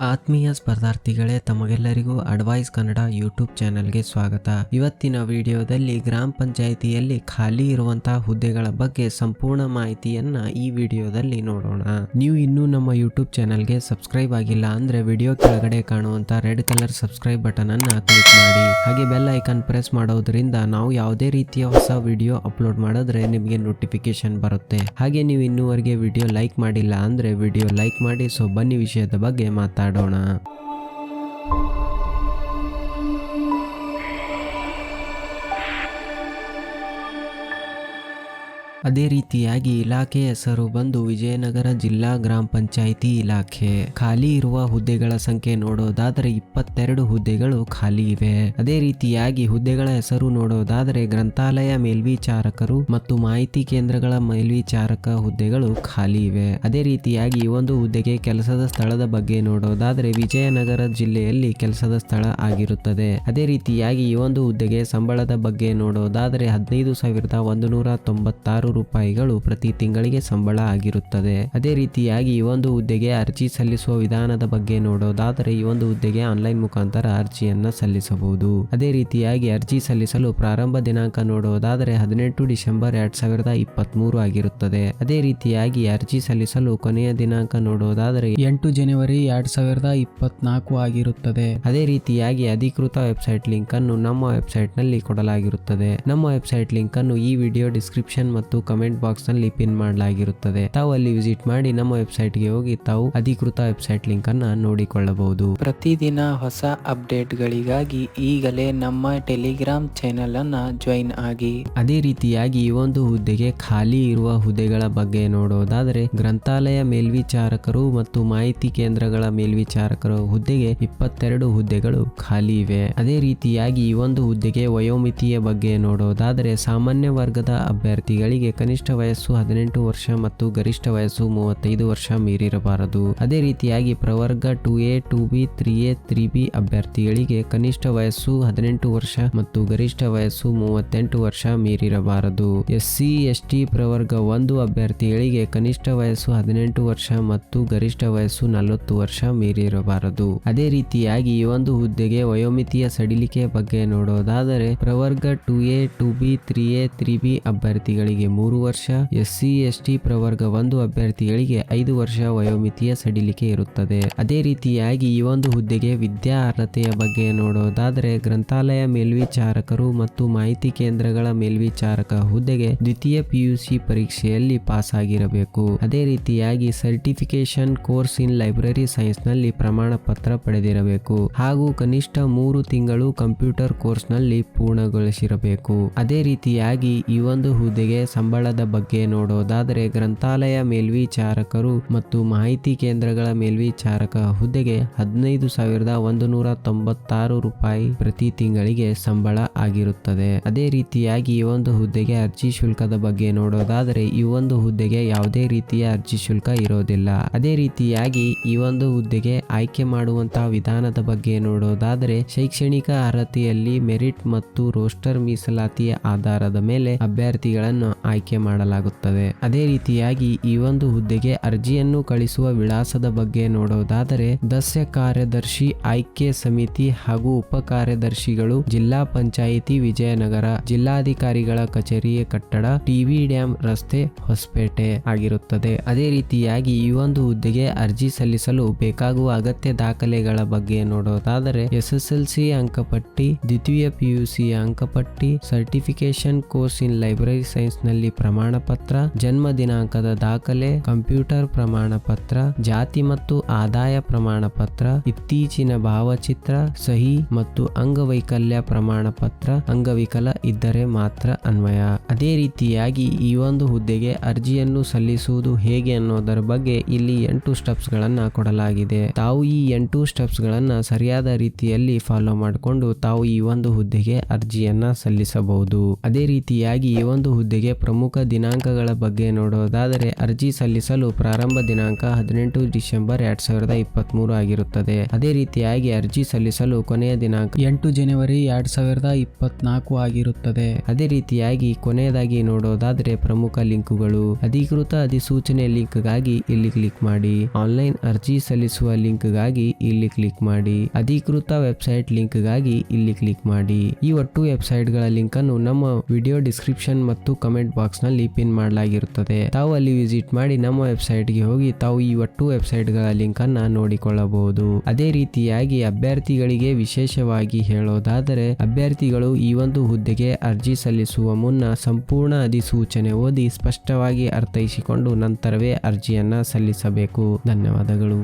ಆತ್ಮೀಯ ಸ್ಪರ್ಧಾರ್ಥಿಗಳೇ, ತಮಗೆಲ್ಲರಿಗೂ advice Kannada YouTube ಚಾನೆಲ್ಗೆ ಸ್ವಾಗತ. ಇವತ್ತಿನ ವಿಡಿಯೋದಲ್ಲಿ ಗ್ರಾಮ ಪಂಚಾಯಿತಿಯಲ್ಲಿ ಖಾಲಿ ಇರುವಂತಹ ಹುದ್ದೆಗಳ ಬಗ್ಗೆ ಸಂಪೂರ್ಣ ಮಾಹಿತಿಯನ್ನ ಈ ವಿಡಿಯೋದಲ್ಲಿ ನೋಡೋಣ. ನೀವು ಇನ್ನೂ ನಮ್ಮ ಯೂಟ್ಯೂಬ್ ಚಾನೆಲ್ಗೆ ಸಬ್ಸ್ಕ್ರೈಬ್ ಆಗಿಲ್ಲ ಅಂದ್ರೆ ವಿಡಿಯೋ ಕೆಳಗಡೆ ಕಾಣುವಂತ ರೆಡ್ ಕಲರ್ ಸಬ್ಸ್ಕ್ರೈಬ್ ಬಟನ್ ಅನ್ನ ಕ್ಲಿಕ್ ಮಾಡಿ. ಹಾಗೆ ಬೆಲ್ ಐಕಾನ್ ಪ್ರೆಸ್ ಮಾಡೋದ್ರಿಂದ ನಾವು ಯಾವುದೇ ರೀತಿಯ ಹೊಸ ವಿಡಿಯೋ ಅಪ್ಲೋಡ್ ಮಾಡಿದ್ರೆ ನಿಮಗೆ ನೋಟಿಫಿಕೇಶನ್ ಬರುತ್ತೆ. ಹಾಗೆ ನೀವು ಇನ್ನೂವರೆಗೆ ವಿಡಿಯೋ ಲೈಕ್ ಮಾಡಿಲ್ಲ ಅಂದ್ರೆ ವಿಡಿಯೋ ಲೈಕ್ ಮಾಡಿ. ಸೊ ಬನ್ನಿ ವಿಷಯದ ಬಗ್ಗೆ ಮಾತಾಡೋಣ. ಅದೇ ರೀತಿಯಾಗಿ ಇಲಾಖೆ ಹೆಸರು ಬಂದು ವಿಜಯನಗರ ಜಿಲ್ಲಾ ಗ್ರಾಮ ಪಂಚಾಯಿತಿ ಇಲಾಖೆ. ಖಾಲಿ ಇರುವ ಹುದ್ದೆಗಳ ಸಂಖ್ಯೆ ನೋಡೋದಾದರೆ 22 ಹುದ್ದೆಗಳು ಖಾಲಿ ಇವೆ. ಅದೇ ರೀತಿಯಾಗಿ ಹುದ್ದೆಗಳ ಹೆಸರು ನೋಡೋದಾದರೆ ಗ್ರಂಥಾಲಯ ಮೇಲ್ವಿಚಾರಕರು ಮತ್ತು ಮಾಹಿತಿ ಕೇಂದ್ರಗಳ ಮೇಲ್ವಿಚಾರಕ ಹುದ್ದೆಗಳು ಖಾಲಿ ಇವೆ. ಅದೇ ರೀತಿಯಾಗಿ ಒಂದು ಹುದ್ದೆಗೆ ಕೆಲಸದ ಸ್ಥಳದ ಬಗ್ಗೆ ನೋಡೋದಾದರೆ ವಿಜಯನಗರ ಜಿಲ್ಲೆಯಲ್ಲಿ ಕೆಲಸದ ಸ್ಥಳ ಆಗಿರುತ್ತದೆ. ಅದೇ ರೀತಿಯಾಗಿ ಈ ಒಂದು ಹುದ್ದೆಗೆ ಸಂಬಳದ ಬಗ್ಗೆ ನೋಡೋದಾದರೆ 15,196 ರೂಪಾಯಿಗಳು ಪ್ರತಿ ತಿಂಗಳಿಗೆ ಸಂಬಳ ಆಗಿರುತ್ತದೆ. ಅದೇ ರೀತಿಯಾಗಿ ಈ ಒಂದು ಹುದ್ದೆಗೆ ಅರ್ಜಿ ಸಲ್ಲಿಸುವ ವಿಧಾನದ ಬಗ್ಗೆ ನೋಡೋದಾದರೆ ಈ ಒಂದು ಹುದ್ದೆಗೆ ಆನ್ಲೈನ್ ಮುಖಾಂತರ ಅರ್ಜಿಯನ್ನ ಸಲ್ಲಿಸಬಹುದು. ಅದೇ ರೀತಿಯಾಗಿ ಅರ್ಜಿ ಸಲ್ಲಿಸಲು ಪ್ರಾರಂಭ ದಿನಾಂಕ ನೋಡೋದಾದರೆ 18 ಡಿಸೆಂಬರ್ 2023 ಆಗಿರುತ್ತದೆ. ಅದೇ ರೀತಿಯಾಗಿ ಅರ್ಜಿ ಸಲ್ಲಿಸಲು ಕೊನೆಯ ದಿನಾಂಕ ನೋಡೋದಾದರೆ 8 ಜನವರಿ 2024 ಆಗಿರುತ್ತದೆ. ಅದೇ ರೀತಿಯಾಗಿ ಅಧಿಕೃತ ವೆಬ್ಸೈಟ್ ಲಿಂಕ್ ಅನ್ನು ನಮ್ಮ ವೆಬ್ಸೈಟ್ ನಲ್ಲಿ ಕೊಡಲಾಗಿರುತ್ತದೆ. ನಮ್ಮ ವೆಬ್ಸೈಟ್ ಲಿಂಕ್ ಅನ್ನು ಈ ವಿಡಿಯೋ ಡಿಸ್ಕ್ರಿಪ್ಷನ್ ಮತ್ತು ಕಮೆಂಟ್ ಬಾಕ್ಸ್ ನಲ್ಲಿ ಪಿನ್ ಮಾಡಲಾಗಿರುತ್ತದೆ. ತಾವು ಅಲ್ಲಿ ವಿಸಿಟ್ ಮಾಡಿ ನಮ್ಮ ವೆಬ್ಸೈಟ್ ಗೆ ಹೋಗಿ ತಾವು ಅಧಿಕೃತ ವೆಬ್ಸೈಟ್ ಲಿಂಕ್ ಅನ್ನ ನೋಡಿಕೊಳ್ಳಬಹುದು. ಪ್ರತಿದಿನ ಹೊಸ ಅಪ್ಡೇಟ್ ಗಳಿಗಾಗಿ ಈಗಲೇ ನಮ್ಮ ಟೆಲಿಗ್ರಾಮ್ ಚಾನೆಲ್ ಅನ್ನ ಜಾಯಿನ್ ಆಗಿ. ಅದೇ ರೀತಿಯಾಗಿ ಈ ಒಂದು ಹುದ್ದೆಗೆ ಖಾಲಿ ಇರುವ ಹುದ್ದೆಗಳ ಬಗ್ಗೆ ನೋಡೋದಾದರೆ ಗ್ರಂಥಾಲಯ ಮೇಲ್ವಿಚಾರಕರು ಮತ್ತು ಮಾಹಿತಿ ಕೇಂದ್ರಗಳ ಮೇಲ್ವಿಚಾರಕರ ಹುದ್ದೆಗೆ 22 ಹುದ್ದೆಗಳು ಖಾಲಿ ಇವೆ. ಅದೇ ರೀತಿಯಾಗಿ ಈ ಒಂದು ಹುದ್ದೆಗೆ ವಯೋಮಿತಿಯ ಬಗ್ಗೆ ನೋಡೋದಾದರೆ ಸಾಮಾನ್ಯ ವರ್ಗದ ಅಭ್ಯರ್ಥಿಗಳಿಗೆ ಕನಿಷ್ಠ ವಯಸ್ಸು 18 ವರ್ಷ ಮತ್ತು ಗರಿಷ್ಠ ವಯಸ್ಸು 35 ವರ್ಷ ಮೀರಿರಬಾರದು. ಅದೇ ರೀತಿಯಾಗಿ ಪ್ರವರ್ಗ 2A 2B 3A 3B ಅಭ್ಯರ್ಥಿಗಳಿಗೆ ಕನಿಷ್ಠ ವಯಸ್ಸು 18 ವರ್ಷ ಮತ್ತು ಗರಿಷ್ಠ ವಯಸ್ಸು 38 ವರ್ಷ ಮೀರಿರಬಾರದು. SC ST ಪ್ರವರ್ಗ 1 ಅಭ್ಯರ್ಥಿಗಳಿಗೆ ಕನಿಷ್ಠ ವಯಸ್ಸು 18 ವರ್ಷ ಮತ್ತು ಗರಿಷ್ಠ ವಯಸ್ಸು 40 ವರ್ಷ ಮೀರಿರಬಾರದು. ಅದೇ ರೀತಿಯಾಗಿ ಈ ಒಂದು ಹುದ್ದೆಗೆ ವಯೋಮಿತಿಯ ಸಡಿಲಿಕೆ ಬಗ್ಗೆ ನೋಡೋದಾದರೆ ಪ್ರವರ್ಗ 2A 2B 3A 3B ಅಭ್ಯರ್ಥಿಗಳಿಗೆ 3 ವರ್ಷ, SC ST ಪ್ರವರ್ಗ 1 ಅಭ್ಯರ್ಥಿಗಳಿಗೆ 5 ವರ್ಷ ವಯೋಮಿತಿಯ ಸಡಿಲಿಕೆ ಇರುತ್ತದೆ. ಅದೇ ರೀತಿಯಾಗಿ ಈ ಒಂದು ಹುದ್ದೆಗೆ ವಿದ್ಯಾ ಅರ್ಹತೆಯ ಬಗ್ಗೆ ನೋಡೋದಾದರೆ ಗ್ರಂಥಾಲಯ ಮೇಲ್ವಿಚಾರಕರು ಮತ್ತು ಮಾಹಿತಿ ಕೇಂದ್ರಗಳ ಮೇಲ್ವಿಚಾರಕ ಹುದ್ದೆಗೆ ದ್ವಿತೀಯ PUC ಪರೀಕ್ಷೆಯಲ್ಲಿ ಪಾಸ್ ಆಗಿರಬೇಕು. ಅದೇ ರೀತಿಯಾಗಿ certification course in library science ನಲ್ಲಿ ಪ್ರಮಾಣ ಪತ್ರ ಪಡೆದಿರಬೇಕು ಹಾಗೂ ಕನಿಷ್ಠ 3 ತಿಂಗಳು ಕಂಪ್ಯೂಟರ್ ಕೋರ್ಸ್ ನಲ್ಲಿ ಪೂರ್ಣಗೊಳಿಸಿರಬೇಕು. ಅದೇ ರೀತಿಯಾಗಿ ಈ ಒಂದು ಹುದ್ದೆಗೆ ಸಂಬಳದ ಬಗ್ಗೆ ನೋಡೋದಾದರೆ ಗ್ರಂಥಾಲಯ ಮೇಲ್ವಿಚಾರಕರು ಮತ್ತು ಮಾಹಿತಿ ಕೇಂದ್ರಗಳ ಮೇಲ್ವಿಚಾರಕ ಹುದ್ದೆಗೆ 15,196 ರೂಪಾಯಿ ಪ್ರತಿ ತಿಂಗಳಿಗೆ ಸಂಬಳ ಆಗಿರುತ್ತದೆ. ಅದೇ ರೀತಿಯಾಗಿ ಈ ಒಂದು ಹುದ್ದೆಗೆ ಅರ್ಜಿ ಶುಲ್ಕದ ಬಗ್ಗೆ ನೋಡೋದಾದರೆ ಈ ಒಂದು ಹುದ್ದೆಗೆ ಯಾವುದೇ ರೀತಿಯ ಅರ್ಜಿ ಶುಲ್ಕ ಇರೋದಿಲ್ಲ. ಅದೇ ರೀತಿಯಾಗಿ ಈ ಒಂದು ಹುದ್ದೆಗೆ ಆಯ್ಕೆ ಮಾಡುವಂತಹ ವಿಧಾನದ ಬಗ್ಗೆ ನೋಡೋದಾದರೆ ಶೈಕ್ಷಣಿಕ ಅರ್ಹತೆಯಲ್ಲಿ ಮೆರಿಟ್ ಮತ್ತು ರೋಸ್ಟರ್ ಮೀಸಲಾತಿಯ ಆಧಾರದ ಮೇಲೆ ಅಭ್ಯರ್ಥಿಗಳನ್ನು ಆಯ್ಕೆ ಮಾಡಲಾಗುತ್ತದೆ. ಅದೇ ರೀತಿಯಾಗಿ ಈ ಒಂದು ಹುದ್ದೆಗೆ ಅರ್ಜಿಯನ್ನು ಕಳಿಸುವ ವಿಳಾಸದ ಬಗ್ಗೆ ನೋಡೋದಾದರೆ ಸದಸ್ಯ ಕಾರ್ಯದರ್ಶಿ ಆಯ್ಕೆ ಸಮಿತಿ ಹಾಗೂ ಉಪ ಕಾರ್ಯದರ್ಶಿಗಳು ಜಿಲ್ಲಾ ಪಂಚಾಯಿತಿ ವಿಜಯನಗರ, ಜಿಲ್ಲಾಧಿಕಾರಿಗಳ ಕಚೇರಿಯ ಕಟ್ಟಡ, TV ಡ್ಯಾಂ ರಸ್ತೆ, ಹೊಸಪೇಟೆ ಆಗಿರುತ್ತದೆ. ಅದೇ ರೀತಿಯಾಗಿ ಈ ಒಂದು ಹುದ್ದೆಗೆ ಅರ್ಜಿ ಸಲ್ಲಿಸಲು ಬೇಕಾಗುವ ಅಗತ್ಯ ದಾಖಲೆಗಳ ಬಗ್ಗೆ ನೋಡೋದಾದರೆ SSLC ಅಂಕಪಟ್ಟಿ, ದ್ವಿತೀಯ PUC ಅಂಕಪಟ್ಟಿ, certification course in library science ನಲ್ಲಿ ಪ್ರಮಾಣ ಪತ್ರ, ಜನ್ಮ ದಿನಾಂಕದ ದಾಖಲೆ, ಕಂಪ್ಯೂಟರ್ ಪ್ರಮಾಣ ಪತ್ರ, ಜಾತಿ ಮತ್ತು ಆದಾಯ ಪ್ರಮಾಣ ಪತ್ರ, ಇತ್ತೀಚಿನ ಭಾವಚಿತ್ರ, ಸಹಿ ಮತ್ತು ಅಂಗವೈಕಲ್ಯ ಪ್ರಮಾಣ ಪತ್ರ. ಅಂಗವಿಕಲ ಇದ್ದರೆ ಮಾತ್ರ ಅನ್ವಯ. ಅದೇ ರೀತಿಯಾಗಿ ಈ ಒಂದು ಹುದ್ದೆಗೆ ಅರ್ಜಿಯನ್ನು ಸಲ್ಲಿಸುವುದು ಹೇಗೆ ಅನ್ನೋದರ ಬಗ್ಗೆ ಇಲ್ಲಿ 8 ಸ್ಟೆಪ್ಸ್ ಗಳನ್ನ ಕೊಡಲಾಗಿದೆ. ತಾವು ಈ 8 ಸ್ಟೆಪ್ಸ್ ಗಳನ್ನ ಸರಿಯಾದ ರೀತಿಯಲ್ಲಿ ಫಾಲೋ ಮಾಡಿಕೊಂಡು ತಾವು ಈ ಒಂದು ಹುದ್ದೆಗೆ ಅರ್ಜಿಯನ್ನ ಸಲ್ಲಿಸಬಹುದು. ಅದೇ ರೀತಿಯಾಗಿ ಈ ಒಂದು ಹುದ್ದೆಗೆ ಪ್ರಮುಖ ದಿನಾಂಕಗಳ ಬಗ್ಗೆ ನೋಡೋದಾದರೆ ಅರ್ಜಿ ಸಲ್ಲಿಸಲು ಪ್ರಾರಂಭ ದಿನಾಂಕ 18 ಡಿಸೆಂಬರ್ 2023 ಆಗಿರುತ್ತದೆ. ಅದೇ ರೀತಿಯಾಗಿ ಅರ್ಜಿ ಸಲ್ಲಿಸಲು ಕೊನೆಯ ದಿನಾಂಕ 8 ಜನವರಿ 2024 ಆಗಿರುತ್ತದೆ. ಅದೇ ರೀತಿಯಾಗಿ ಕೊನೆಯದಾಗಿ ನೋಡೋದಾದರೆ ಪ್ರಮುಖ ಲಿಂಕುಗಳು. ಅಧಿಕೃತ ಅಧಿಸೂಚನೆ ಲಿಂಕ್ಗಾಗಿ ಇಲ್ಲಿ ಕ್ಲಿಕ್ ಮಾಡಿ. ಆನ್ಲೈನ್ ಅರ್ಜಿ ಸಲ್ಲಿಸುವ ಲಿಂಕ್ಗಾಗಿ ಇಲ್ಲಿ ಕ್ಲಿಕ್ ಮಾಡಿ. ಅಧಿಕೃತ ವೆಬ್ಸೈಟ್ ಲಿಂಕ್ಗಾಗಿ ಇಲ್ಲಿ ಕ್ಲಿಕ್ ಮಾಡಿ. ಈ ಒಟ್ಟು ವೆಬ್ಸೈಟ್ಗಳ ಲಿಂಕ್ ಅನ್ನು ನಮ್ಮ ವಿಡಿಯೋ ಡಿಸ್ಕ್ರಿಪ್ಷನ್ ಮತ್ತು ಕಮೆಂಟ್ ಬಾಕ್ಸ್ ನಲ್ಲಿ ಪಿನ್ ಮಾಡಲಾಗಿರುತ್ತದೆ. ತಾವು ಅಲ್ಲಿ ವಿಸಿಟ್ ಮಾಡಿ ನಮ್ಮ ವೆಬ್ಸೈಟ್ಗೆ ಹೋಗಿ ತಾವು ಈ ಒಟ್ಟು ವೆಬ್ಸೈಟ್ಗಳ ಲಿಂಕ್ ಅನ್ನ ನೋಡಿಕೊಳ್ಳಬಹುದು. ಅದೇ ರೀತಿಯಾಗಿ ಅಭ್ಯರ್ಥಿಗಳಿಗೆ ವಿಶೇಷವಾಗಿ ಹೇಳೋದಾದರೆ ಅಭ್ಯರ್ಥಿಗಳು ಈ ಒಂದು ಹುದ್ದೆಗೆ ಅರ್ಜಿ ಸಲ್ಲಿಸುವ ಮುನ್ನ ಸಂಪೂರ್ಣ ಅಧಿಸೂಚನೆ ಓದಿ ಸ್ಪಷ್ಟವಾಗಿ ಅರ್ಥೈಸಿಕೊಂಡು ನಂತರವೇ ಅರ್ಜಿಯನ್ನ ಸಲ್ಲಿಸಬೇಕು. ಧನ್ಯವಾದಗಳು.